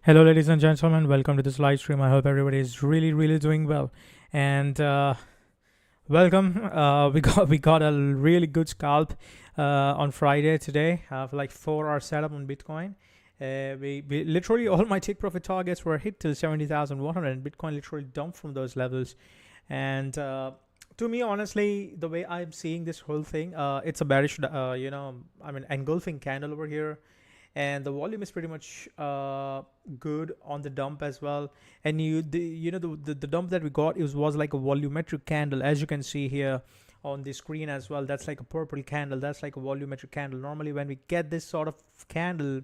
Hello, ladies and gentlemen. Welcome to this live stream. I hope everybody is really doing well. And welcome. We got a really good scalp on Friday today. For like 4 hour setup on Bitcoin. We literally all my take profit targets were hit till 70,100, and Bitcoin literally dumped from those levels. And to me, honestly, the way I'm seeing this whole thing, it's a bearish, engulfing candle over here, and the volume is pretty much good on the dump as well. And the dump that we got was like a volumetric candle, as you can see here on the screen as well. That's like a purple candle, that's like a volumetric candle. Normally when we get this sort of candle,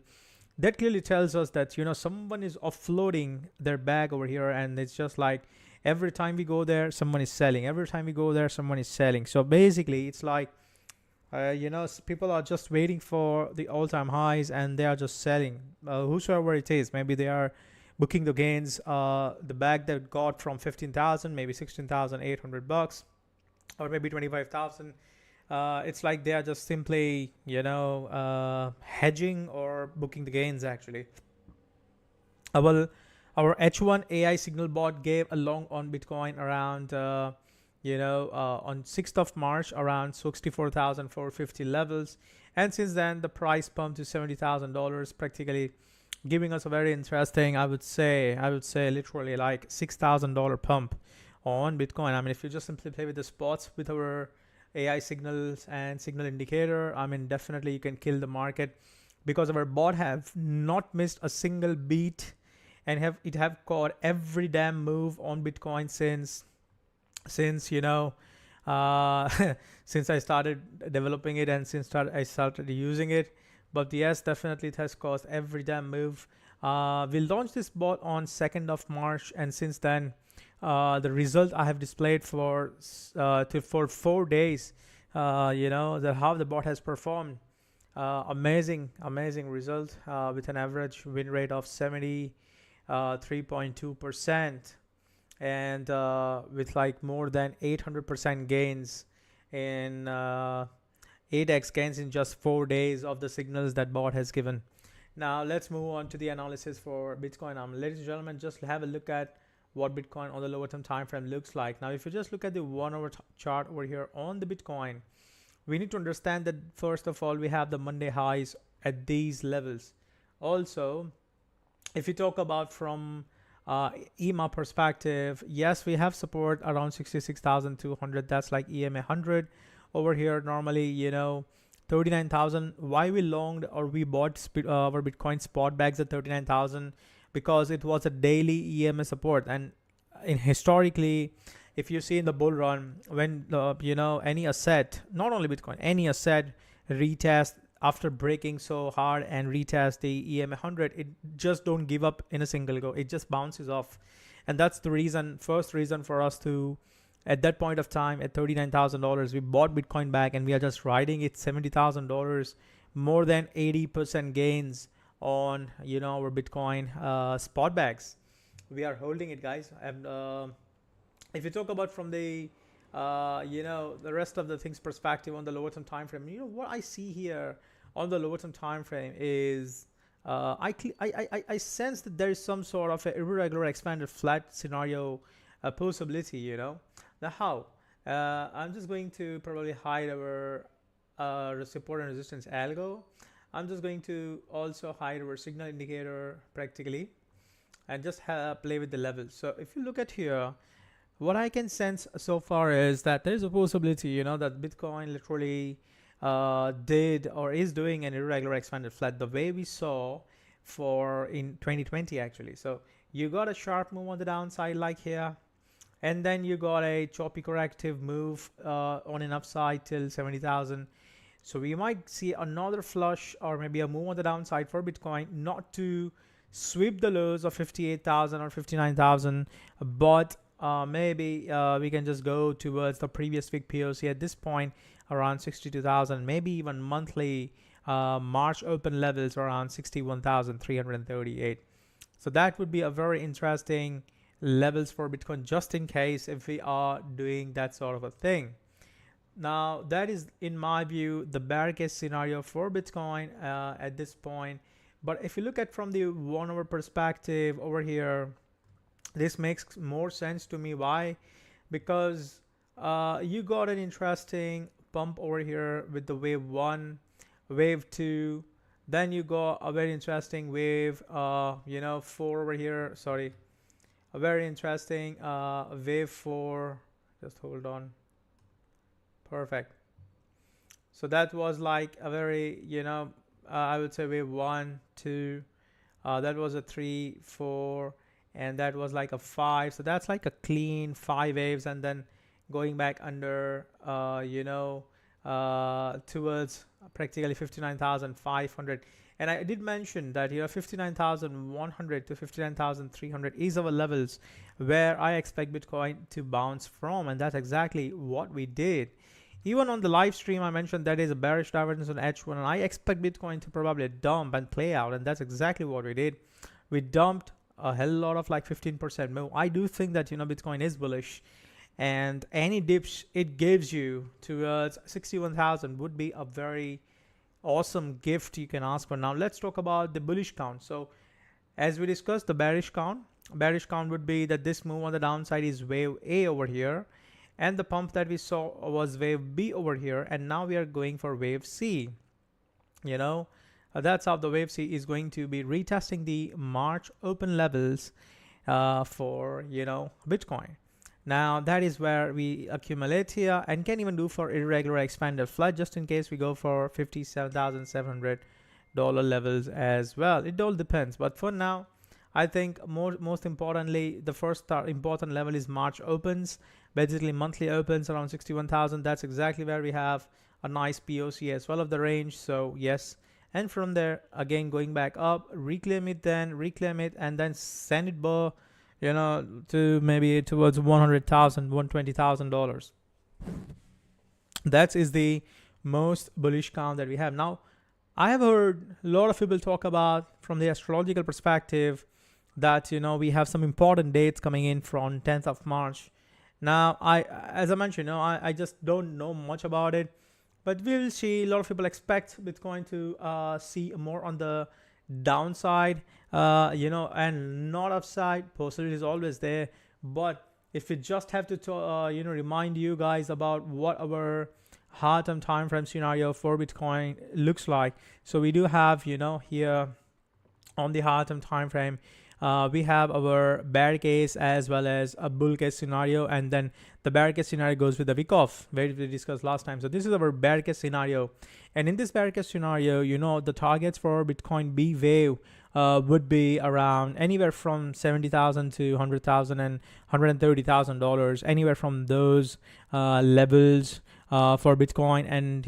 that clearly tells us that someone is offloading their bag over here, and it's just like every time we go there someone is selling, every time we go there someone is selling. So basically it's like people are just waiting for the all-time highs and they are just selling, whosoever it is. Maybe they are booking the gains, the bag that got from 15,000, maybe 16,800 bucks, or maybe 25,000. It's like they are just simply hedging or booking the gains actually. Well, our H1 AI signal bot gave a long on Bitcoin around on 6th of March around 64,450 levels, and since then the price pumped to $70,000, practically giving us a very interesting, I would say literally like $6,000 pump on Bitcoin. I mean, if you just simply play with the spots with our AI signals and signal indicator, I mean, definitely you can kill the market, because our bot have not missed a single beat and have caught every damn move on Bitcoin since since I started developing it, and since I started using it. But yes, definitely it has caused every damn move. We launched this bot on 2nd of March, and since then the result I have displayed for 4 days, how the bot has performed. Amazing result, with an average win rate of 73.2%, and with like more than 800% gains in 8x gains in just 4 days of the signals that bot has given. Now let's move on to the analysis for Bitcoin. Ladies and gentlemen, just have a look at what Bitcoin on the lower term time frame looks like. Now if you just look at the 1 hour chart over here on the Bitcoin, we need to understand that first of all we have the Monday highs at these levels. Also, if you talk about from EMA perspective, yes, we have support around 66,200. That's like EMA 100 over here. Normally 39,000. Why we longed or we bought our Bitcoin spot bags at 39,000? Because it was a daily EMA support. And historically, if you see in the bull run, when any asset, not only Bitcoin, any asset retest after breaking so hard and retest the EMA 100, it just don't give up in a single go. It just bounces off. And that's the first reason for us to, at that point of time at $39,000, we bought Bitcoin back, and we are just riding it $70,000, more than 80% gains on our Bitcoin spot bags. We are holding it, guys. And if you talk about from the the rest of the things perspective on the lower term time frame, what I see here on the lower term time frame is I sense that there is some sort of a irregular expanded flat scenario possibility. Now how? I'm just going to probably hide our support and resistance algo. I'm just going to also hide our signal indicator practically, and just play with the levels. So if you look at here, what I can sense so far is that there's a possibility, that Bitcoin literally did or is doing an irregular expanded flat, the way we saw for in 2020 actually. So you got a sharp move on the downside like here, and then you got a choppy corrective move on an upside till 70,000. So we might see another flush or maybe a move on the downside for Bitcoin, not to sweep the lows of 58,000 or 59,000, but maybe we can just go towards the previous week POC at this point around 62,000, maybe even monthly March open levels around 61,338. So that would be a very interesting levels for Bitcoin, just in case if we are doing that sort of a thing. Now that is, in my view, the bear case scenario for Bitcoin at this point. But if you look at from the 1 hour perspective over here, this makes more sense to me. Why? Because you got an interesting pump over here with the wave 1, wave 2, then you got a very interesting wave 4 over here, sorry, a very interesting wave 4, just hold on, perfect. So that was like a very I would say wave 1 2, that was a 3 4, and that was like a 5. So that's like a clean 5 waves, and then going back under towards practically 59,500. And I did mention that 59,100 to 59,300 is our levels where I expect Bitcoin to bounce from, and that's exactly what we did. Even on the live stream, I mentioned that is a bearish divergence on H1, and I expect Bitcoin to probably dump and play out, and that's exactly what we did. We dumped a hell lot of like 15% move. I do think that Bitcoin is bullish, and any dips it gives you towards 61,000 would be a very awesome gift you can ask for. Now let's talk about the bullish count. So as we discussed, the bearish count would be that this move on the downside is wave A over here, and the pump that we saw was wave B over here, and now we are going for wave C. That's how the wave C is going to be retesting the March open levels for Bitcoin. Now that is where we accumulate here, and can even do for irregular expanded flood just in case we go for $57,700 levels as well. It all depends, but for now I think most importantly, the first important level is March opens, basically monthly opens around 61,000. That's exactly where we have a nice POC as well of the range. So yes, and from there again going back up, reclaim it, and then send it to maybe towards $100,000, $120,000. That is the most bullish count that we have. Now I have heard a lot of people talk about from the astrological perspective that we have some important dates coming in from 10th of March. Now as I mentioned, I just don't know much about it, but we will see. A lot of people expect Bitcoin to see more on the downside, and not upside. Possibility is always there, but if we just have to remind you guys about what our hard-term time frame scenario for Bitcoin looks like. So we do have here on the hard-term time frame, we have our bear case as well as a bull case scenario, and then the bear case scenario goes with the week off, where we discussed last time. So this is our bear case scenario, and in this bear case scenario, the targets for Bitcoin B wave would be around anywhere from 70,000 to 100,000 and $130,000, anywhere from those levels for Bitcoin, and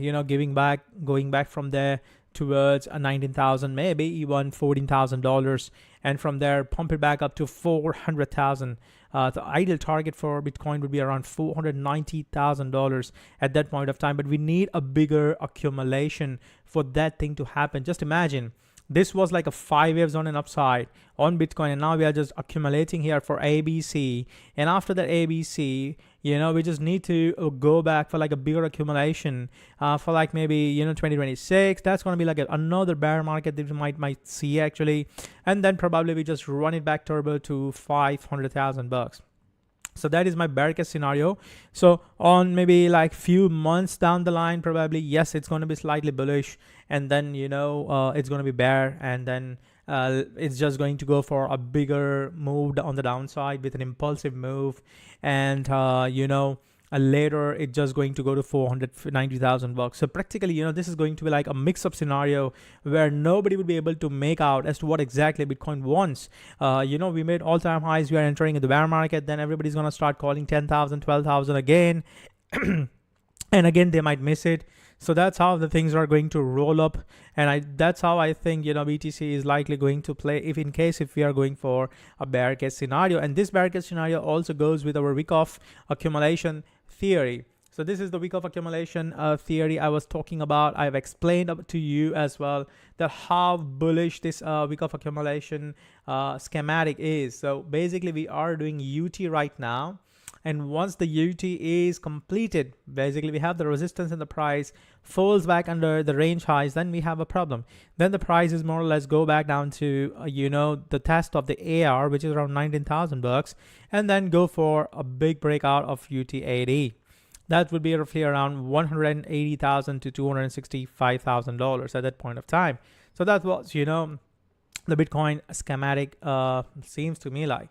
going back from there towards a 19,000, maybe even $14,000, and from there pump it back up to 400,000. The ideal target for Bitcoin would be around $490,000 at that point of time, but we need a bigger accumulation for that thing to happen. Just imagine this was like a 5 waves on an upside on Bitcoin, and now we are just accumulating here for ABC, and after that ABC, we just need to go back for like a bigger accumulation for like maybe 2026. That's going to be like another bear market that we might see actually, and then probably we just run it back turbo to $500,000. So that is my bear case scenario. So on maybe like few months down the line, probably yes, it's going to be slightly bullish, and then it's going to be bear, and then it's just going to go for a bigger move on the downside with an impulsive move, and later it's just going to go to $490,000. So practically, this is going to be like a mix-up scenario where nobody would be able to make out as to what exactly Bitcoin wants. We made all-time highs. We are entering in the bear market. Then everybody's going to start calling 10,000, 12,000 again. And again, they might miss it. So that's how the things are going to roll up, and that's how I think BTC is likely going to play if we are going for a bear case scenario. And this bear case scenario also goes with our week of accumulation theory. So this is the week of accumulation theory I was talking about. I've explained to you as well that how bullish this week of accumulation schematic is. So basically we are doing UT right now. And once the UT is completed, basically we have the resistance in the price falls back under the range highs, then we have a problem. Then the price is more or less go back down to the test of the AR, which is around 19,000 bucks, and then go for a big breakout of UT80. That would be roughly around $180,000 to $265,000 at that point of time. So that was the Bitcoin schematic seems to me like.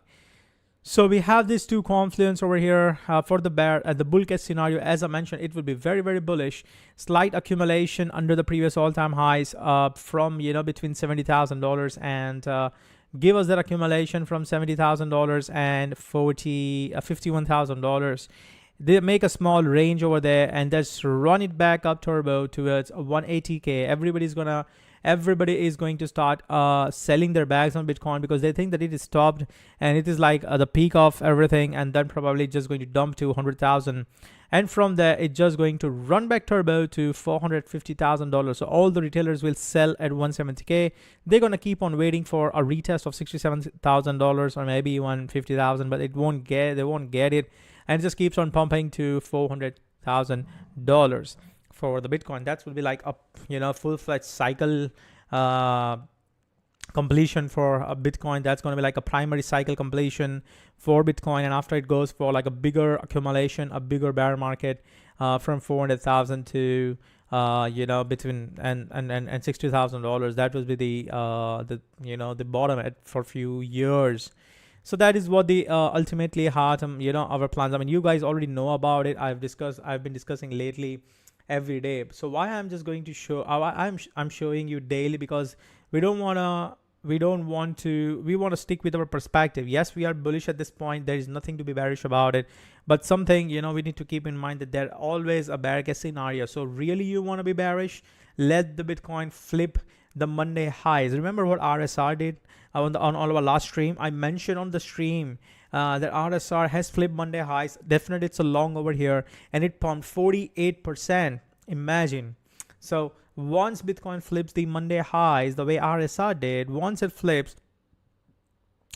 So we have these two confluence over here for the bear. The bull case scenario, as I mentioned, it will be very, very bullish. Slight accumulation under the previous all-time highs from between $70,000 and give us that accumulation from $70,000 and $51,000. They make a small range over there and just run it back up turbo towards 180k. Everybody is going to start selling their bags on Bitcoin because they think that it is stopped and it is like the peak of everything, and then probably just going to dump to 100,000, and from there it's just going to run back turbo to $450,000. So all the retailers will sell at 170k. They're gonna keep on waiting for a retest of $67,000 or maybe 150,000, but they won't get it, and it just keeps on pumping to $400,000 for the Bitcoin. That will be like a full-fledged cycle completion for a Bitcoin. That's going to be like a primary cycle completion for Bitcoin, and after it goes for like a bigger accumulation, a bigger bear market from 400,000 to between and $60,000. That will be the bottom for a few years. So that is what the ultimately heart our plans. I mean, you guys already know about it. I've been discussing lately every day. So why I'm just going to show I'm showing you daily, because we want to stick with our perspective. Yes, we are bullish at this point. There is nothing to be bearish about it, but something we need to keep in mind that there always a bear case scenario. So really you want to be bearish, let the Bitcoin flip the Monday highs. Remember what RSR did on all of our last stream? I mentioned on the stream that RSR has flipped Monday highs. Definitely it's a long over here, and it pumped 48%. Imagine. So once Bitcoin flips the Monday highs the way RSR did, once it flips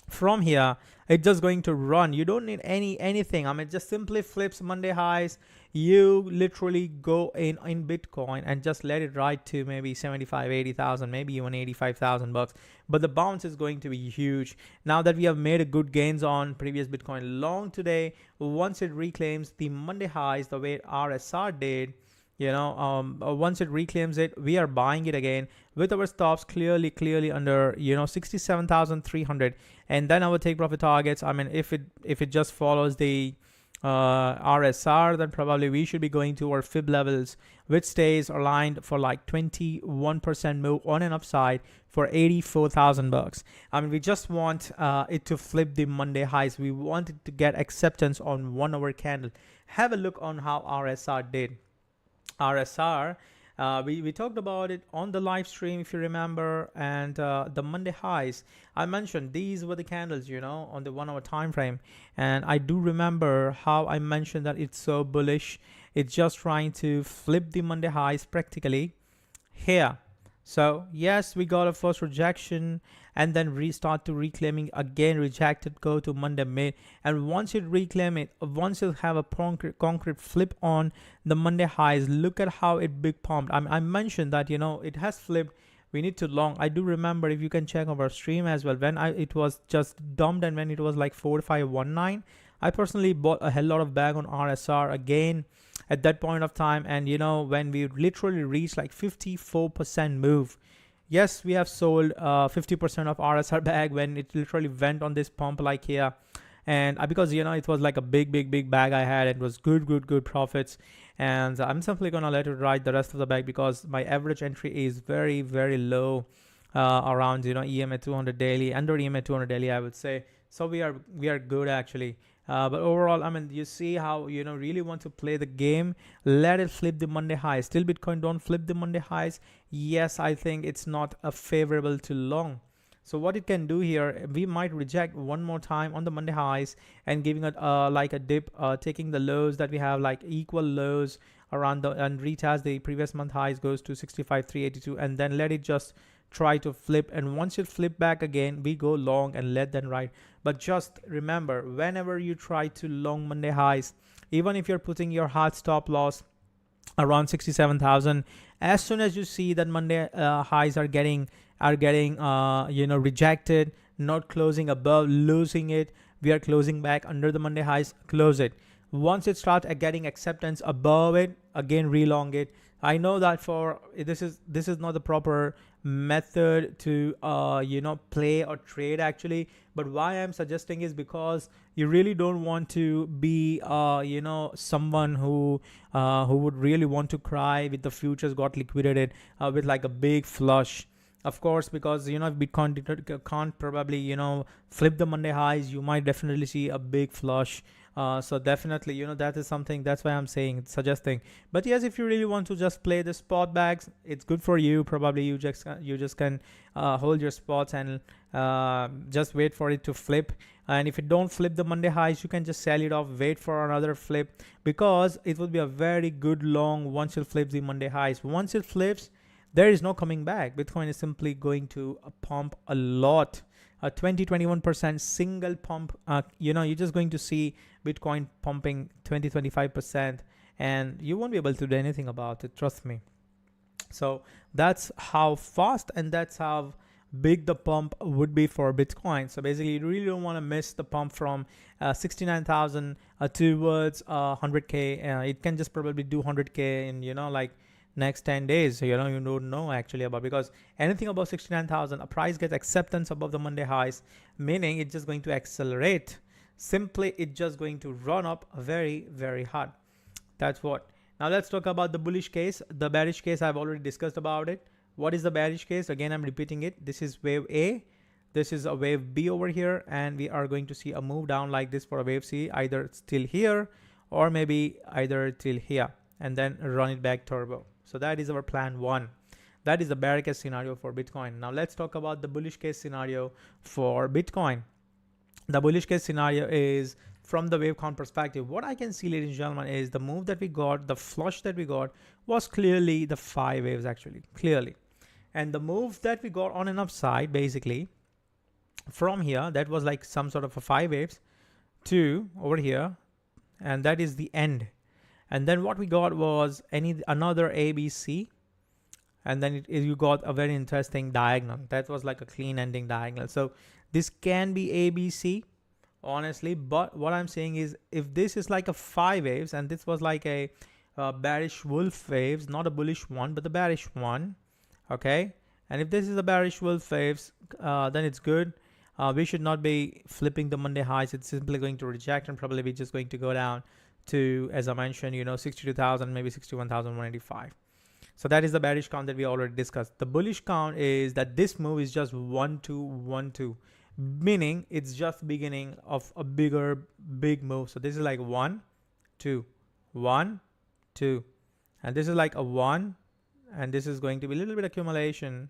from here, it's just going to run. You don't need anything. I mean, just simply flips Monday highs. You literally go in Bitcoin and just let it ride to maybe 75, 80,000, maybe even 85,000 bucks. But the bounce is going to be huge. Now that we have made a good gains on previous Bitcoin long today, once it reclaims the Monday highs the way RSR did, once it reclaims it, we are buying it again with our stops clearly under 67,300, and then our take profit targets. I mean, if it just follows the RSR, then probably we should be going to our fib levels, which stays aligned for like 21% move on and upside for 84,000 bucks. I mean, we just want it to flip the Monday highs. We want it to get acceptance on 1 hour candle. Have a look on how RSR did. RSR, we talked about it on the live stream, if you remember, and the Monday highs, I mentioned these were the candles on the 1 hour time frame, and I do remember how I mentioned that it's so bullish. It's just trying to flip the Monday highs practically here. So yes, we got a first rejection and then restart to reclaiming again, rejected, go to Monday mid, and once it reclaim it, once you have a concrete flip on the Monday highs, look at how it big pumped. I mentioned that it has flipped. We need to long. I do remember, if you can check our stream as well, when it was just dumped and when it was like 4519, I personally bought a hell lot of bag on RSR again at that point of time, and when we literally reached like 54% move, yes, we have sold 50% of RSR bag when it literally went on this pump like here, and because it was like a big bag I had. It was good profits, and I'm simply gonna let it ride the rest of the bag because my average entry is very low, around EMA 200 daily, under EMA 200 daily, I would say. So we are good actually. But overall, I mean, you see how really want to play the game. Let it flip the Monday highs. Still Bitcoin don't flip the Monday highs. Yes, I think it's not a favorable to long. So what it can do here, we might reject one more time on the Monday highs and giving it like a dip, taking the lows that we have, like equal lows around and retest the previous month highs, goes to 65,382, and then let it just try to flip, and once it flip back again, we go long and let them ride. But just remember, whenever you try to long Monday highs, even if you're putting your hard stop loss around 67,000, as soon as you see that Monday highs are getting rejected, not closing above, losing it, we are closing back under the Monday highs, close it. Once it starts getting acceptance above it, again relong it. I know that for this is not the proper method to play or trade actually, but why I'm suggesting is because you really don't want to be someone who would really want to cry with the futures got liquidated with like a big flush. Of course, because if Bitcoin can't probably flip the Monday highs, you might definitely see a big flush. So definitely, that is something, that's why I'm saying, suggesting. But yes, if you really want to just play the spot bags, it's good for you. Probably you just can hold your spots and just wait for it to flip. And if it don't flip the Monday highs, you can just sell it off, wait for another flip, because it will be a very good long once it flips the Monday highs. Once it flips, there is no coming back. Bitcoin is simply going to pump a lot. A 20-21% single pump, you're just going to see Bitcoin pumping 20-25%, and you won't be able to do anything about it, trust me. So that's how fast and that's how big the pump would be for Bitcoin. So basically, you really don't want to miss the pump from 69,000 towards 100K. It can just probably do 100K in, like next 10 days. You don't know actually about, because anything above 69,000, a price gets acceptance above the Monday highs, meaning it's just going to accelerate. Simply, it's just going to run up very, very hard. That's what. Now let's talk about the bullish case. The bearish case, I've already discussed about it. What is the bearish case? Again, I'm repeating it. This is wave A. This is a wave B over here, and we are going to see a move down like this for a wave C, either still here or maybe either till here, and then run it back turbo. So that is our plan one. That is the bear case scenario for Bitcoin. Now let's talk about the bullish case scenario for Bitcoin. The bullish case scenario is from the wave count perspective. What I can see, ladies and gentlemen, is the move that we got, the flush that we got, was clearly the 5 waves actually, clearly. And the move that we got on an upside, basically, from here, that was like some sort of a 5 waves to over here, and that is the end. And then what we got was another ABC, and then you got a very interesting diagonal. That was like a clean ending diagonal. So this can be ABC, honestly, but what I'm saying is, if this is like a 5 waves and this was like a bearish wolf waves, not a bullish one, but the bearish one, okay? And if this is a bearish wolf waves, then it's good. We should not be flipping the Monday highs. It's simply going to reject and probably be just going to go down to, as I mentioned, 62,000, maybe 61,185. So that is the bearish count that we already discussed. The bullish count is that this move is just 1 2 1 2, meaning it's just beginning of a big move. So this is like 1 2 1 2, and this is like a 1, and this is going to be a little bit accumulation,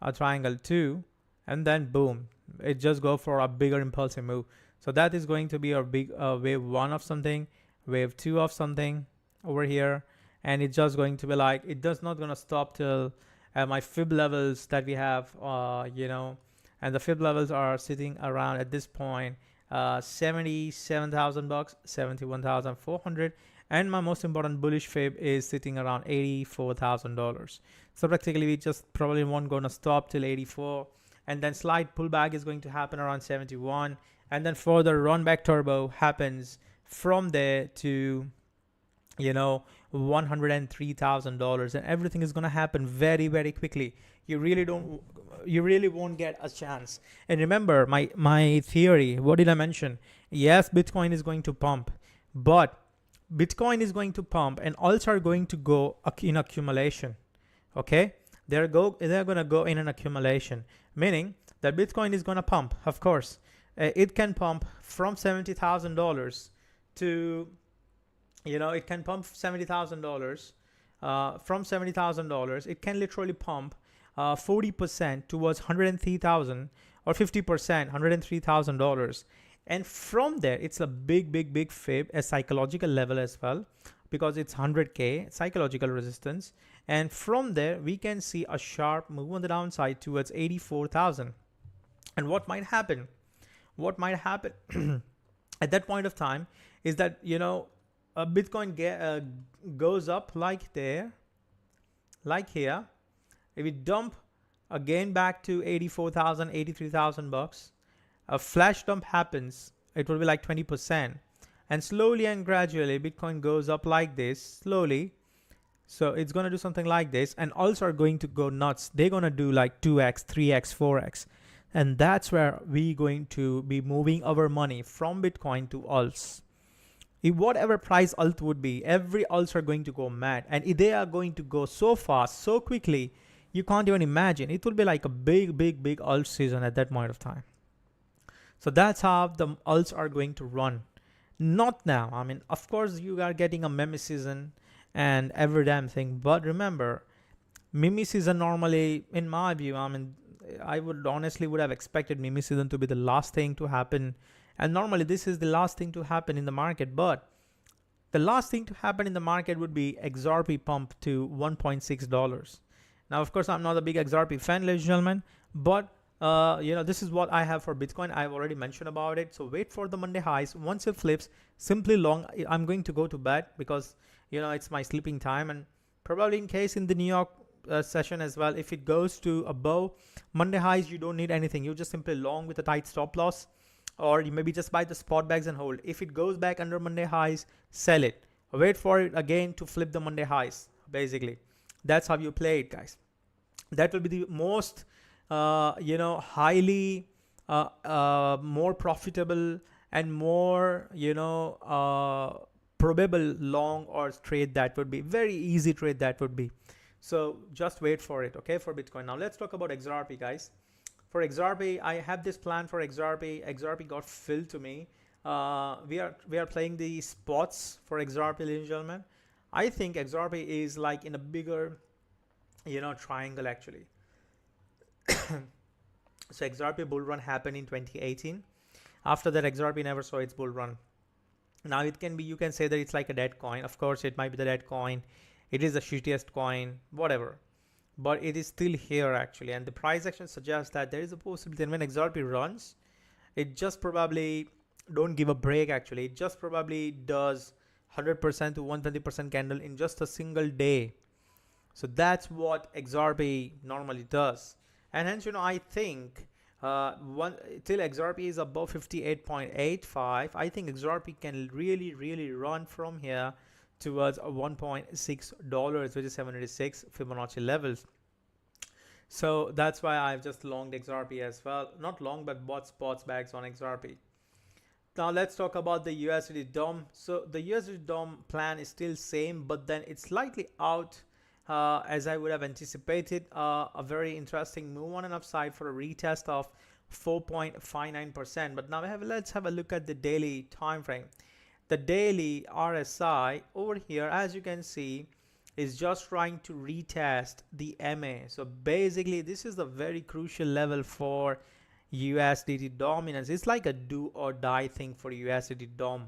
a triangle 2, and then boom, it just go for a bigger impulsive move. So that is going to be a big wave 1 of something, wave 2 of something over here, and it's just going to be like, it does not going to stop till my fib levels that we have, and the fib levels are sitting around at this point 77,000 bucks, 71,400, and my most important bullish fib is sitting around $84,000. So practically we just probably won't going to stop till 84, and then slight pullback is going to happen around 71, and then further run back turbo happens from there to $103,000, and everything is going to happen very, very quickly. You really won't get a chance. And remember my theory, what did I mention? Yes, Bitcoin is going to pump, but Bitcoin is going to pump and alts are going to go in accumulation. Okay, they're going to go in an accumulation, meaning that Bitcoin is going to pump. Of course, it can pump from $70,000 to, it can pump $70,000. From $70,000, it can literally pump 40% towards 103,000, or 50%, $103,000. And from there, it's a big fib, a psychological level as well, because it's 100K psychological resistance. And from there, we can see a sharp move on the downside towards 84,000. And what might happen? What might happen at that point of time is that, a Bitcoin goes up like there, like here. If we dump again back to 84,000, 83,000 bucks, a flash dump happens. It will be like 20%. And slowly and gradually, Bitcoin goes up like this, slowly. So it's going to do something like this. And alts are going to go nuts. They're going to do like 2x, 3x, 4x. And that's where we're going to be moving our money from Bitcoin to alts. If whatever price alt would be, every alts are going to go mad. And if they are going to go so fast, so quickly, you can't even imagine. It will be like a big alt season at that point of time. So that's how the alts are going to run. Not now. I mean, of course, you are getting a meme season and every damn thing. But remember, meme season normally, in my view, I mean, I would honestly would have expected meme season to be the last thing to happen. And normally this is the last thing to happen in the market. But the last thing to happen in the market would be XRP pump to $1.6. Now, of course, I'm not a big XRP fan, ladies and gentlemen, but this is what I have for Bitcoin. I've already mentioned about it. So wait for the Monday highs. Once it flips, simply long. I'm going to go to bed because, it's my sleeping time. And probably in case in the New York session as well, if it goes to above Monday highs, you don't need anything. You just simply long with a tight stop loss, or you maybe just buy the spot bags and hold. If it goes back under Monday highs, sell it. Wait for it again to flip the Monday highs. Basically, that's how you play it, guys. That will be the most highly more profitable and more probable long or trade. That would be very easy trade. That would be. So just wait for it, okay, for Bitcoin. Now let's talk about XRP, guys. For XRP, I have this plan for XRP. XRP got filled to me. We are playing the spots for XRP, ladies and gentlemen. I think XRP is like in a bigger, triangle actually. So XRP bull run happened in 2018. After that, XRP never saw its bull run. Now it can be, you can say that it's like a dead coin. Of course, it might be the dead coin. It is the shittiest coin, whatever. But it is still here actually. And the price action suggests that there is a possibility that when XRP runs, it just probably don't give a break actually. It just probably does 100% to 120% candle in just a single day. So that's what XRP normally does. And hence, I think till XRP is above 58.85, I think XRP can really run from here towards $1.6, which is 786 Fibonacci levels. So that's why I've just longed XRP as well. Not long, but bought spots bags on XRP. Now let's talk about the USD DOM. So the USD DOM plan is still same, but then it's slightly out as I would have anticipated. A very interesting move on an upside for a retest of 4.59%. But now let's have a look at the daily time frame. The daily RSI over here, as you can see, is just trying to retest the MA. So basically, this is a very crucial level for USDT dominance. It's like a do or die thing for USDT DOM.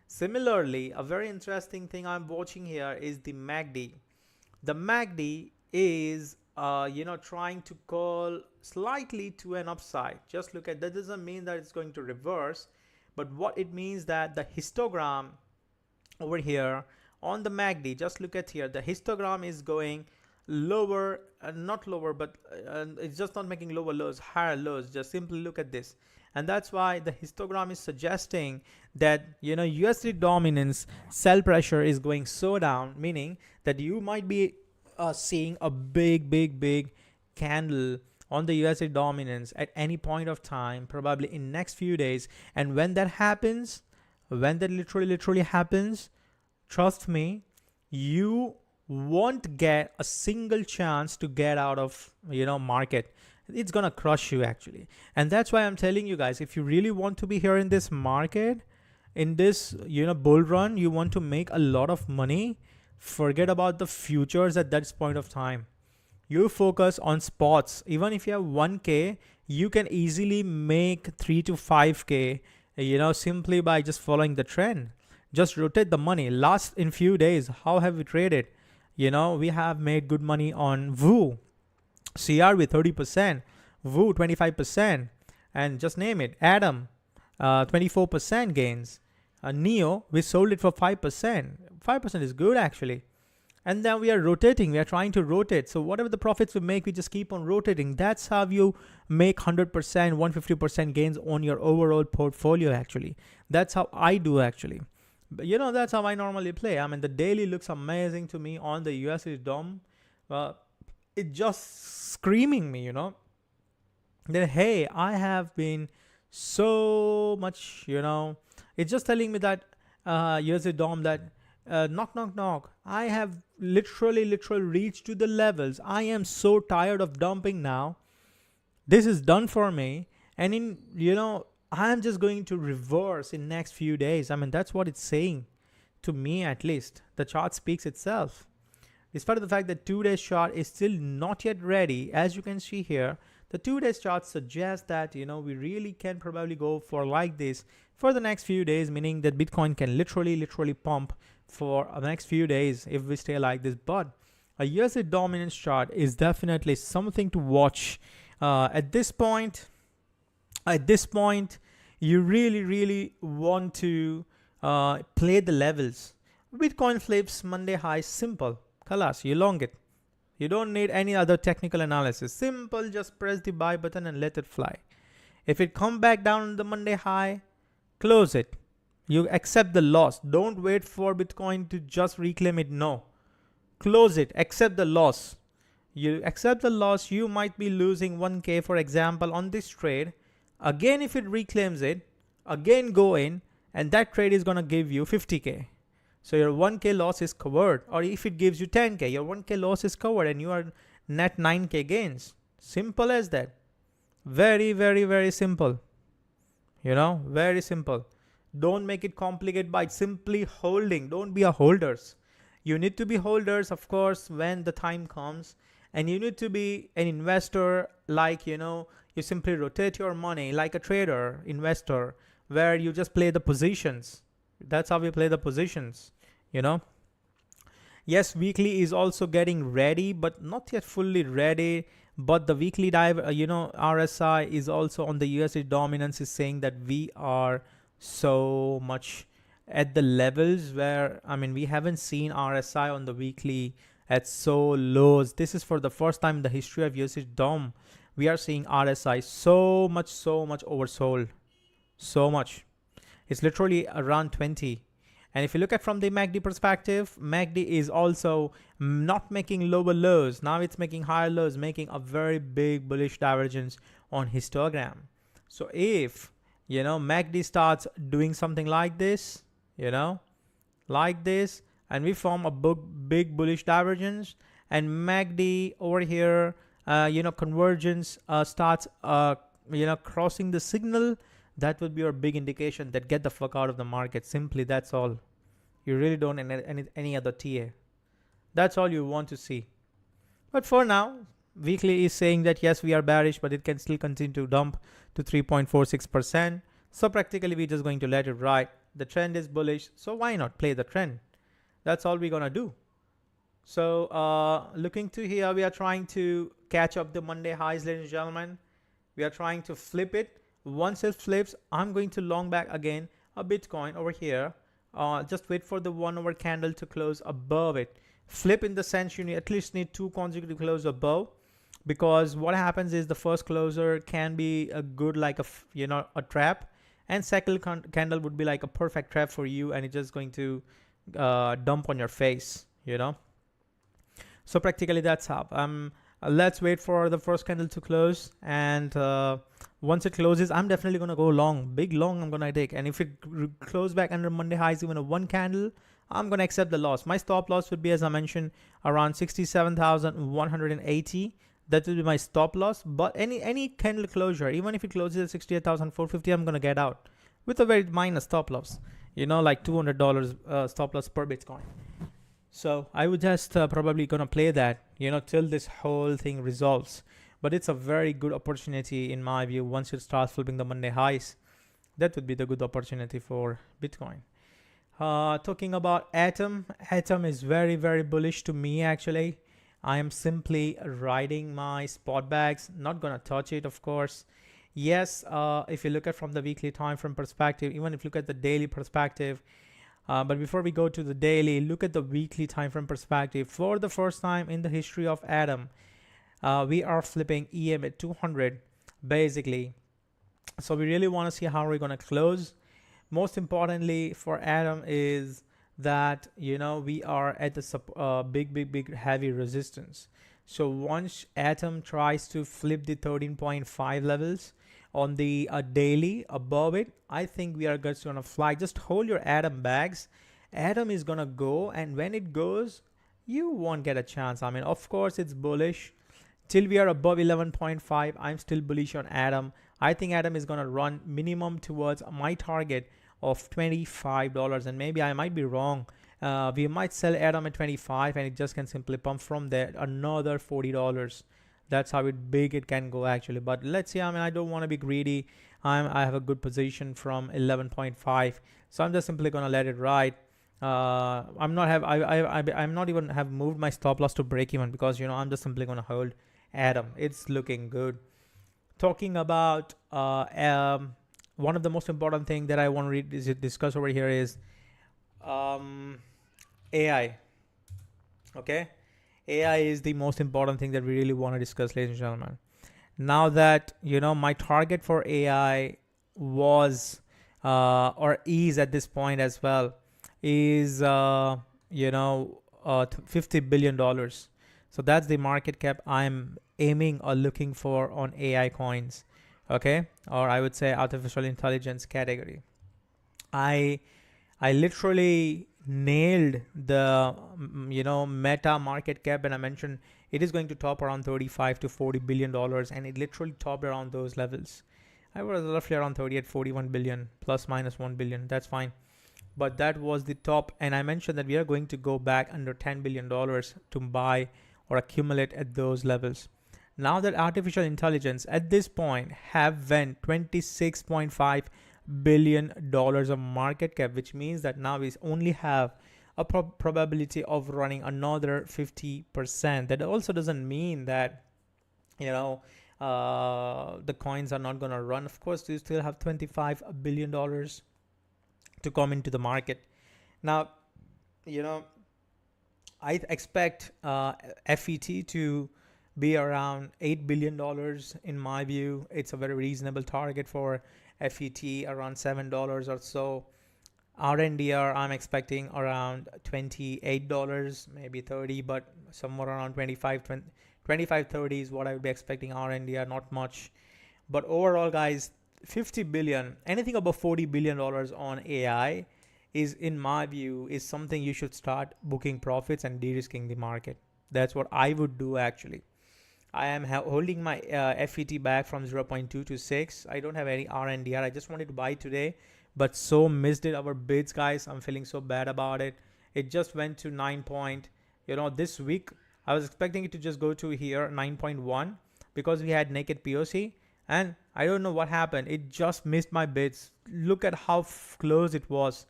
Similarly, a very interesting thing I'm watching here is the MACD. The MACD is trying to call slightly to an upside. Just look at that. Doesn't mean that it's going to reverse, but what it means that the histogram over here on the MACD, just look at here, the histogram is going lower, not lower, but it's just not making lower lows, higher lows. Just simply look at this. And that's why the histogram is suggesting that, USD dominance sell pressure is going so down, meaning that you might be seeing a big candle on the USD dominance at any point of time, probably in next few days. And when that happens, when that literally happens, trust me, you won't get a single chance to get out of, market. It's gonna crush you actually. And that's why I'm telling you guys, if you really want to be here in this market, in this, bull run, you want to make a lot of money, forget about the futures at that point of time. You focus on spots. Even if you have 1K, you can easily make 3 to 5K, simply by just following the trend. Just rotate the money. In few days, how have we traded? We have made good money on VU, CRV 30%, VU 25%, and just name it, Atom 24% gains. Neo, we sold it for 5%. 5% is good actually. And then we are rotating. We are trying to rotate. So whatever the profits we make, we just keep on rotating. That's how you make 100%, 150% gains on your overall portfolio actually. That's how I do actually. But that's how I normally play. I mean, the daily looks amazing to me on the USD DOM. It just screaming me, that, hey, I have been so much, it's just telling me that USD DOM that knock. I have literally reached to the levels. I am so tired of dumping now. This is done for me. And I'm just going to reverse in next few days. I mean, that's what it's saying to me, at least. The chart speaks itself. Despite the fact that 2 days chart is still not yet ready, as you can see here, the 2 days chart suggests that, we really can probably go for like this for the next few days, meaning that Bitcoin can literally pump for the next few days if we stay like this. But a USD dominance chart is definitely something to watch. At this point, you really want to play the levels. Bitcoin flips Monday high, simple. Kalas, you long it. You don't need any other technical analysis. Simple, just press the buy button and let it fly. If it come back down on the Monday high, close it. You accept the loss. Don't wait for Bitcoin to just reclaim it. No. Close it. Accept the loss. You accept the loss, you might be losing 1K, for example, on this trade. Again, if it reclaims it, again go in, and that trade is going to give you 50K. So your 1K loss is covered. Or if it gives you 10K, your 1K loss is covered and you are net 9K gains. Simple as that. Very simple. Very simple. Don't make it complicated by simply holding. Don't be a holders. You need to be holders, of course, when the time comes. And you need to be an investor, like, you simply rotate your money like a trader, investor, where you just play the positions. That's how we play the positions, Yes, weekly is also getting ready, but not yet fully ready. But the weekly dive, RSI is also on the USD dominance, is saying that we are so much at the levels where, we haven't seen RSI on the weekly at so lows. This is for the first time in the history of USD DOM. We are seeing RSI so much oversold. So much. It's literally around 20. And if you look at from the MACD perspective, MACD is also not making lower lows. Now it's making higher lows, making a very big bullish divergence on histogram. So if, MACD starts doing something like this, like this, and we form a big bullish divergence, and MACD over here, convergence starts, crossing the signal, that would be your big indication that get the fuck out of the market. Simply, that's all. You really don't need any other TA. That's all you want to see. But for now, weekly is saying that yes, we are bearish, but it can still continue to dump to 3.46%. So practically, we're just going to let it ride. The trend is bullish, so why not play the trend? That's all we're gonna do. So looking to here, we are trying to catch up the Monday highs, ladies and gentlemen. We are trying to flip it. Once it flips, I'm going to long back again a Bitcoin over here. Just wait for the 1 hour candle to close above it. Flip in the sense you at least need 2 consecutive close above, because what happens is the first closer can be a good, like a trap, and second candle would be like a perfect trap for you, and it's just going to dump on your face, So practically that's how. Let's wait for the first candle to close, and once it closes, I'm definitely gonna go long, big long I'm gonna take. And if it close back under Monday highs, even a 1 candle, I'm gonna accept the loss. My stop loss would be, as I mentioned, around 67,180. That will be my stop loss. But any candle closure, even if it closes at 68,450, I'm gonna get out with a very minor stop loss, like $200 stop loss per Bitcoin. So I would just probably gonna play that, till this whole thing resolves. But it's a very good opportunity in my view. Once it starts flipping the Monday highs, that would be the good opportunity for Bitcoin. Talking about Atom, Atom is very, very bullish to me actually. I am simply riding my spot bags, not gonna touch it, of course. Yes, if you look at from the weekly time frame perspective, even if you look at the daily perspective, but before we go to the daily, look at the weekly time frame perspective. For the first time in the history of Atom, we are flipping EM at 200, basically. So we really want to see how we're gonna close. Most importantly for Atom is that we are at the big heavy resistance. So once Atom tries to flip the 13.5 levels on the daily above it, I think we are just gonna fly. Just hold your Atom bags. Atom is gonna go, and when it goes, you won't get a chance. I mean, of course it's bullish till we are above 11.5. I'm still bullish on Atom. I think Atom is gonna run minimum towards my target of $25, and maybe I might be wrong. We might sell Atom at 25, and it just can simply pump from there another $40. That's how big it can go actually. But let's see. I mean, I don't want to be greedy. I have a good position from 11.5, so I'm just simply gonna let it ride. I'm not even have moved my stop loss to break even, because I'm just simply gonna hold Atom. It's looking good. Talking about one of the most important thing that I want to discuss over here is AI. Okay, AI is the most important thing that we really want to discuss, ladies and gentlemen. Now that my target for AI was or is at this point as well is $50 billion. So that's the market cap I'm aiming or looking for on AI coins. Okay, or I would say artificial intelligence category. I literally nailed the meta market cap, and I mentioned it is going to top around 35 to 40 billion dollars, and it literally topped around those levels. I was roughly around 38, 41 billion, plus minus 1 billion. That's fine, but that was the top, and I mentioned that we are going to go back under 10 billion dollars to buy or accumulate at those levels. Now that artificial intelligence at this point have went $26.5 billion of market cap, which means that now we only have a probability of running another 50%. That also doesn't mean that the coins are not going to run. Of course, you still have $25 billion to come into the market. Now, I expect FET to be around $8 billion. In my view, it's a very reasonable target for FET, around $7 or so. RNDR, I'm expecting around $28, maybe 30, but somewhere around 25, 30 is what I would be expecting RNDR, not much. But overall, guys, 50 billion, anything above $40 billion on AI is, in my view, is something you should start booking profits and de-risking the market. That's what I would do actually. I am holding my FET back from 0.2 to 6. I don't have any RNDR. I just wanted to buy today, but so missed it. Our bids, guys. I'm feeling so bad about it. It just went to 9 point. This week I was expecting it to just go to here 9.1 because we had naked POC, and I don't know what happened. It just missed my bids. Look at how close it was,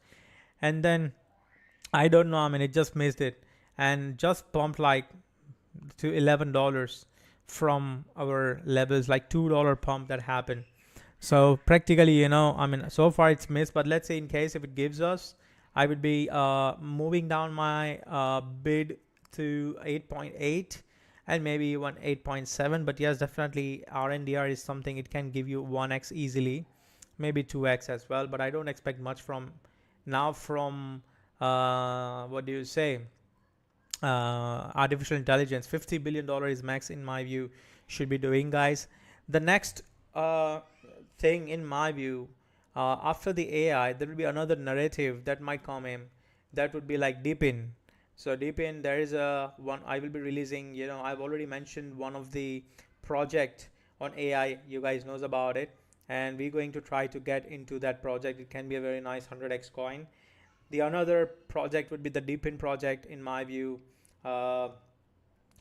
and then I don't know. I mean, it just missed it and just pumped like to $11 from our levels, like $2 pump that happened. So practically, I mean, so far it's missed, but let's say in case if it gives us, I would be moving down my bid to 8.8 and maybe even 8.7. But yes, definitely RNDR is something, it can give you 1x easily, maybe 2x as well, but I don't expect much from now from what do you say, artificial intelligence. $50 billion is max, in my view, should be doing, guys. The next thing, in my view, after the AI, there will be another narrative that might come in. That would be like Deepin. So Deepin, there is a one I will be releasing. I've already mentioned one of the project on AI. You guys knows about it, and we're going to try to get into that project. It can be a very nice 100x coin. The another project would be the Deepin project, in my view. And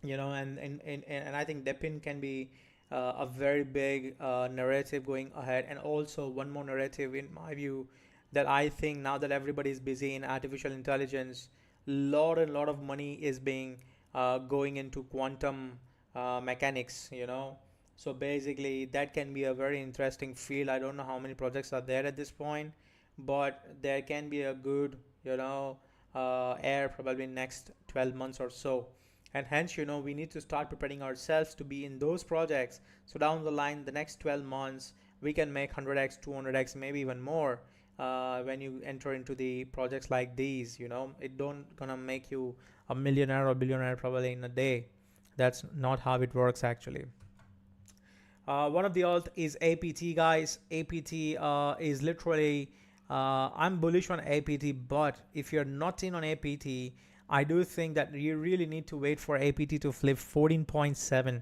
I think Deepin can be a very big narrative going ahead. And also one more narrative, in my view, that I think now that everybody is busy in artificial intelligence, lot and lot of money is being going into quantum mechanics, you know. So basically, that can be a very interesting field. I don't know how many projects are there at this point, but there can be a good, you know, air probably next 12 months or so. And hence, you know, we need to start preparing ourselves to be in those projects. So down the line, the next 12 months, we can make 100x, 200x, maybe even more when you enter into the projects like these. You know, it don't gonna make you a millionaire or billionaire probably in a day. That's not how it works actually. One of the alt is APT, guys. APT is literally, I'm bullish on APT, but if you're not in on APT, I do think that you really need to wait for APT to flip 14.7.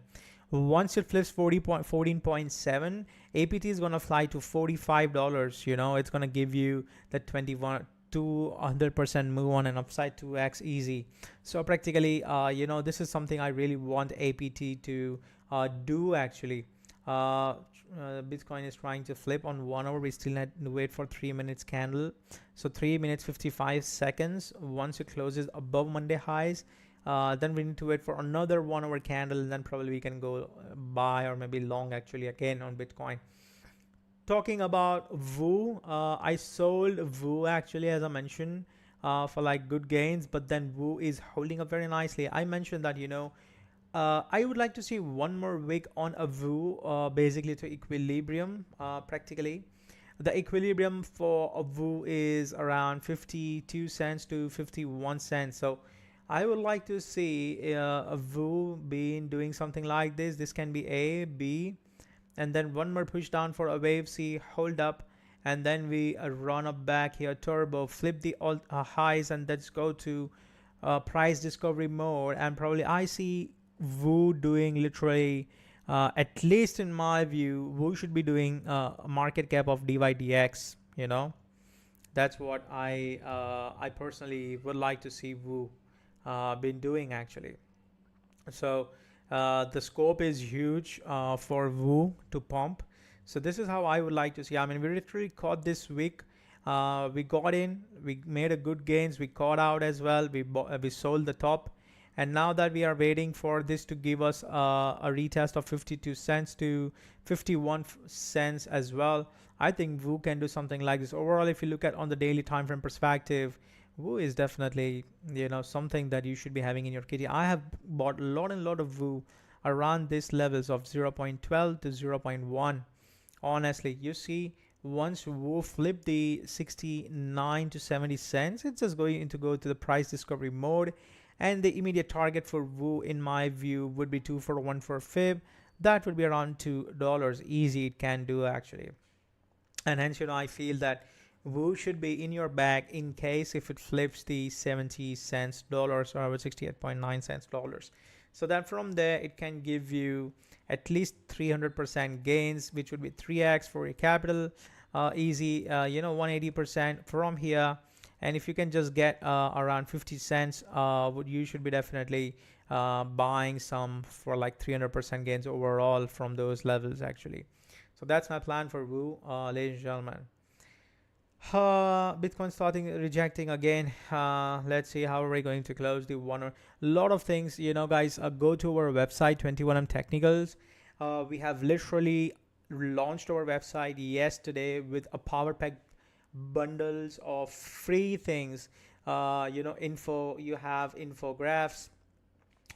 Once it flips 14.7, APT is going to fly to $45. You know, it's going to give you the 200% move on an upside 2x easy. So practically, you know, this is something I really want APT to do actually. Bitcoin is trying to flip on 1 hour. We still need to wait for 3 minutes candle. So 3 minutes 55 seconds. Once it closes above Monday highs, then we need to wait for another 1 hour candle, and then probably we can go buy or maybe long actually again on Bitcoin. Talking about VU, I sold VU actually, as I mentioned, for like good gains, but then VU is holding up very nicely. I mentioned that, you know, I would like to see one more wick on a VU, basically to equilibrium. Practically, the equilibrium for a VU is around 52 cents to 51 cents. So I would like to see a VU being doing something like this. This can be A, B, and then one more push down for a wave C, hold up, and then we run up back here, turbo, flip the highs, and let's go to price discovery mode. And probably I see VU doing literally, at least in my view, VU should be doing a market cap of DYDX. You know, that's what I personally would like to see VU been doing actually. So the scope is huge for VU to pump. So this is how I would like to see. I mean, we literally caught this week. We got in, we made a good gains, we caught out as well. We sold the top, and now that we are waiting for this to give us a retest of 52 cents to 51 cents as well, I think VU can do something like this. Overall, if you look at on the daily time frame perspective, VU is definitely, you know, something that you should be having in your kitty. I have bought a lot of VU around these levels of 0.12 to 0.1. Honestly, you see, once VU flip the 69 to 70 cents, it's just going to go to the price discovery mode, and the immediate target for VU in my view would be 2 for 1 for fib. That would be around $2 easy. It can do actually, and hence, you know, I feel that VU should be in your bag in case if it flips the 70 cents dollars or 68.9 cents dollars. So that from there it can give you at least 300% gains, which would be 3x for your capital. Easy, you know, 180% from here. And if you can just get around 50 cents, you should be definitely buying some for like 300% gains overall from those levels actually. So that's my plan for VU, ladies and gentlemen. Bitcoin starting rejecting again. Let's see how are we going to close the one. A lot of things, you know, guys. Go to our website, 21M Technicals. We have literally launched our website yesterday with a power pack bundles of free things. You know, info. You have infographics.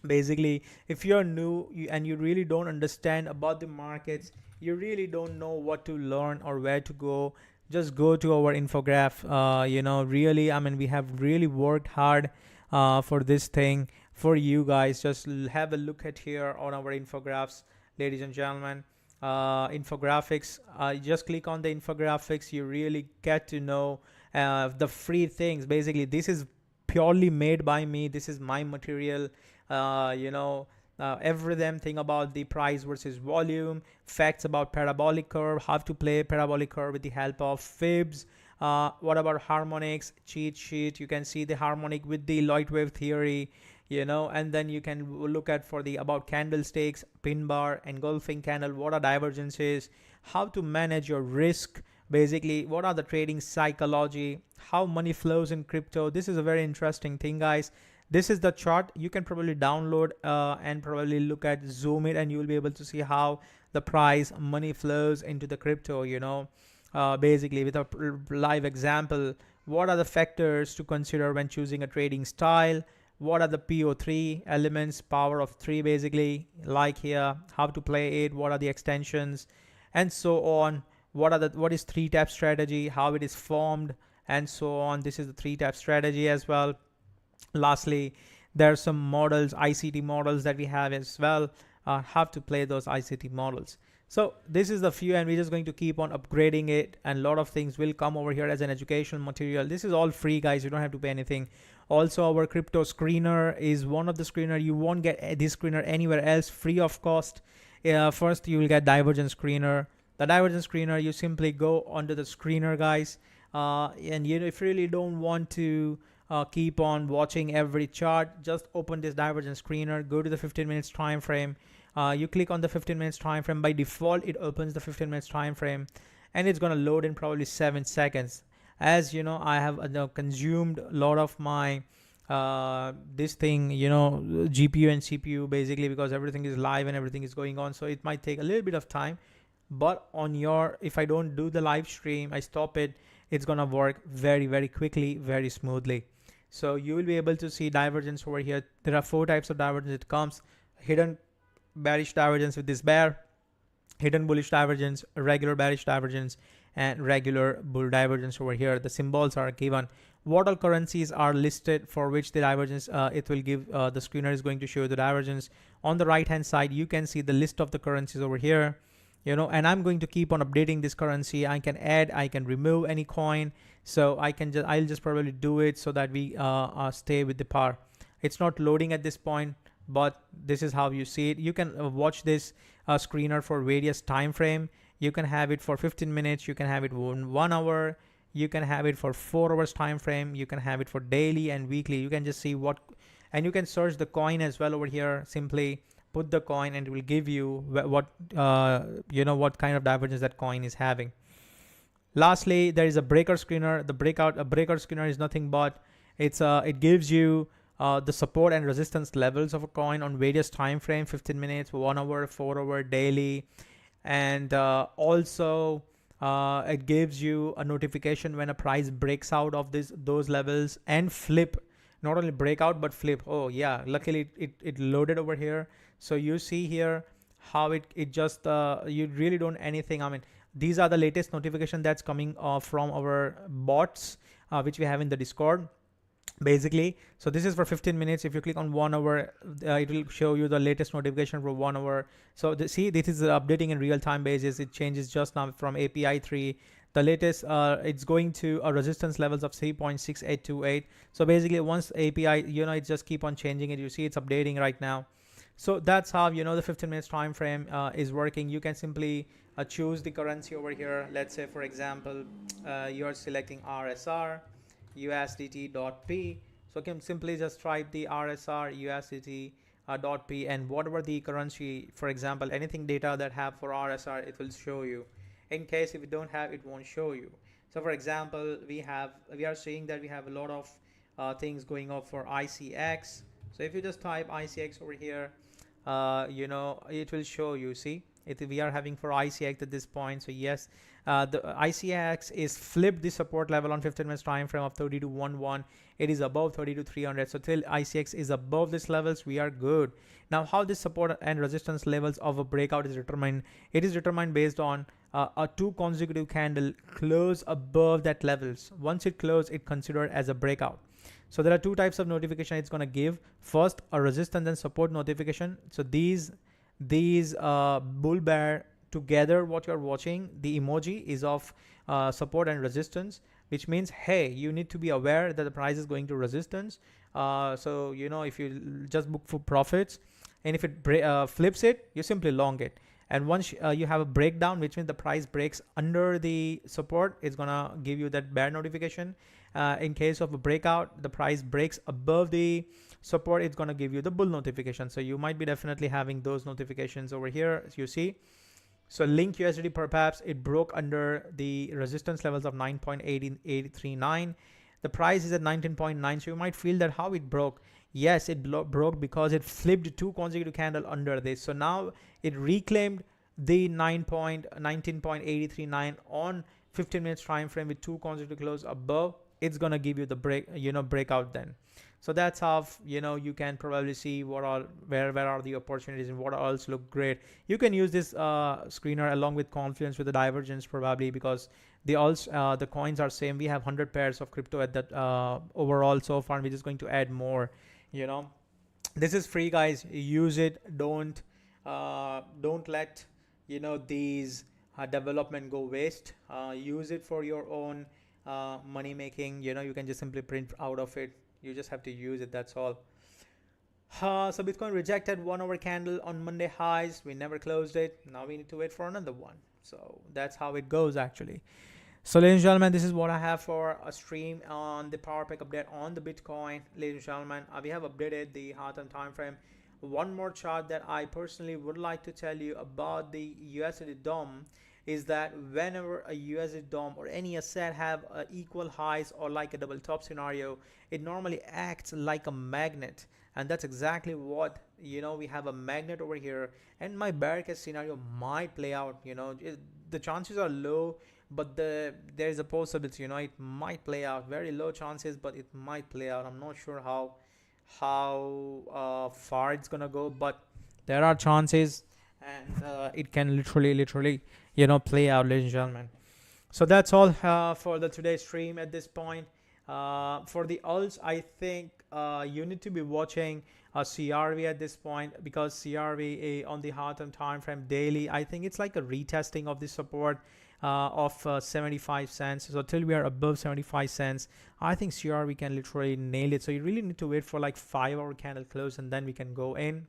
Basically, if you're new and you really don't understand about the markets, you really don't know what to learn or where to go, just go to our infograph. You know, really, I mean, we have really worked hard for this thing for you guys. Just have a look at here on our infographics, ladies and gentlemen. Infographics, just click on the infographics. You really get to know the free things. Basically, this is purely made by me. This is my material. You know, every damn thing about the price versus volume, facts about parabolic curve, how to play parabolic curve with the help of fibs. What about harmonics, cheat sheet? You can see the harmonic with the light wave theory, you know, and then you can look at for the about candlesticks, pin bar, engulfing candle, what are divergences, how to manage your risk Basically, what are the trading psychology, how money flows in crypto. This is a very interesting thing, guys. This is the chart. You can probably download and probably look at, zoom it, and you will be able to see how the price money flows into the crypto, basically with a live example. What are the factors to consider when choosing a trading style? What are the PO3 elements, power of three, basically, like here, how to play it, what are the extensions, and so on. What is three tap strategy, how it is formed, and so on. This is the three tap strategy as well. Lastly, there are some models, ICT models that we have as well, how to play those ICT models. So this is the few, and we're just going to keep on upgrading it, and a lot of things will come over here as an educational material. This is all free, guys. You don't have to pay anything. Also, our crypto screener is one of the screener. You won't get this screener anywhere else, free of cost. First, you will get divergence screener. The divergence screener, you simply go onto the screener, guys, and if you really don't want to keep on watching every chart, just open this divergence screener, go to the 15 minutes time frame. You click on the 15 minutes time frame. By default, it opens the 15 minutes time frame, and it's going to load in probably 7 seconds. As you know, I have consumed a lot of my this thing, GPU and CPU, basically, because everything is live and everything is going on, so it might take a little bit of time. But if I don't do the live stream, I stop it, it's gonna work very, very quickly, very smoothly. So you will be able to see divergence over here. There are 4 types of divergence. It comes hidden bearish divergence with this bear, hidden bullish divergence, regular bearish divergence, and regular bull divergence over here. The symbols are given. What all currencies are listed for which the divergence it will give. The screener is going to show the divergence. On the right hand side, you can see the list of the currencies over here. And I'm going to keep on updating this currency. I can add, I can remove any coin. So I'll just probably do it so that we stay with the par. It's not loading at this point, but this is how you see it. You can watch this screener for various time frame. You can have it for 15 minutes. You can have it 1 hour. You can have it for 4 hours time frame. You can have it for daily and weekly. You can just see and you can search the coin as well over here. Simply put the coin and it will give you what kind of divergence that coin is having. Lastly, there is a breaker screener. A breaker screener is nothing but it gives you the support and resistance levels of a coin on various time frame: 15 minutes, 1 hour, 4 hour, daily, and also it gives you a notification when a price breaks out of those levels and flip. Not only break out but flip. Oh yeah, luckily it loaded over here. So you see here how it just you really don't anything. I mean, these are the latest notification that's coming from our bots which we have in the Discord, basically. So this is for 15 minutes. If you click on 1 hour, it will show you the latest notification for 1 hour. So see, this is updating in real time basis. It changes just now from API 3. The latest, it's going to a resistance levels of 3.6828. So basically, once API, it just keep on changing it. You see, it's updating right now. So that's how the 15 minutes time frame is working. You can simply choose the currency over here. Let's say, for example, you're selecting RSR USDT.P. So you can simply just type the RSR USDT.P, and whatever the currency, for example, anything data that have for RSR, it will show you. In case if you don't have, it won't show you. So for example, we are seeing that we have a lot of things going on for ICX. So if you just type ICX over here, it will show you. See, we are having for ICX at this point. So yes, the ICX is flipped the support level on 15 minutes time frame of 32.11. It is above 32.300. So till ICX is above these levels, we are good. Now, how this support and resistance levels of a breakout is determined? It is determined based on a 2 consecutive candle close above that levels. Once it close, it considered as a breakout. So there are 2 types of notification it's going to give. First, a resistance and support notification. So these bull bear together, what you're watching, the emoji is of support and resistance, which means, hey, you need to be aware that the price is going to resistance. So if you just book for profits, and if it flips it, you simply long it. And once you have a breakdown, which means the price breaks under the support, it's gonna give you that bear notification. In case of a breakout, the price breaks above the support, it's gonna give you the bull notification. So you might be definitely having those notifications over here, as you see. So Link USDT, perhaps it broke under the resistance levels of 9.839. The price is at 19.9. So you might feel that how it broke. Yes, it broke because it flipped 2 consecutive candles under this. So now it reclaimed the 19.839 on 15 minutes time frame with 2 consecutive close above. It's gonna give you the breakout then. So that's how you can probably see where are the opportunities and what else look great. You can use this screener along with confluence with the divergence probably, because the coins are same. We have 100 pairs of crypto at that overall so far. We're just going to add more. This is free, guys. Use it. Don't let these development go waste. Use it for your own money making. You can just simply print out of it. You just have to use it, that's all. So Bitcoin rejected 1 hour candle on Monday highs. We never closed it. Now we need to wait for another one. So that's how it goes actually. So ladies and gentlemen, this is what I have for a stream on the power pack update on the Bitcoin. Ladies and gentlemen, we have updated the hot and time frame. One more chart that I personally would like to tell you about the USD DOM is that whenever a USD DOM or any asset have equal highs or like a double top scenario, it normally acts like a magnet. And that's exactly what, we have a magnet over here. And my bear case scenario might play out, the chances are low, but there is a possibility, it might play out. Very low chances, but it might play out. I'm not sure how far it's gonna go, but there are chances, and it can literally play out, ladies and gentlemen. So that's all for the today's stream at this point. For the alts, I think you need to be watching CRV at this point, because CRV on the hot and time frame daily, I think it's like a retesting of the support of 75 cents. So till we are above 75 cents, I think CRV can literally nail it. So you really need to wait for like 5 hour candle close, and then we can go in.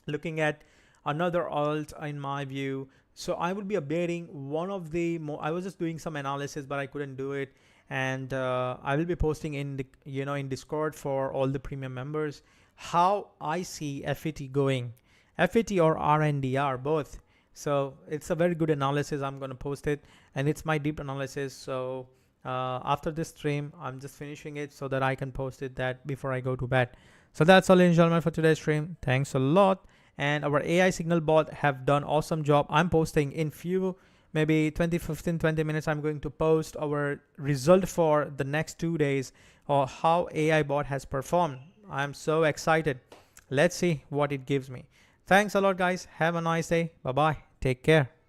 Looking at another alt in my view, so I will be updating one of the I was just doing some analysis, but I couldn't do it, and I will be posting in the in Discord for all the premium members how I see FET going, FET or RNDR both. So it's a very good analysis. I'm going to post it, and it's my deep analysis. So after this stream, I'm just finishing it so that I can post it that before I go to bed. So that's all, ladies and gentlemen, for today's stream. Thanks a lot. And our AI signal bot have done awesome job. I'm posting in few, maybe 15-20 minutes. I'm going to post our result for the next 2 days, or how AI bot has performed. I'm so excited. Let's see what it gives me. Thanks a lot, guys. Have a nice day. Bye bye. Take care.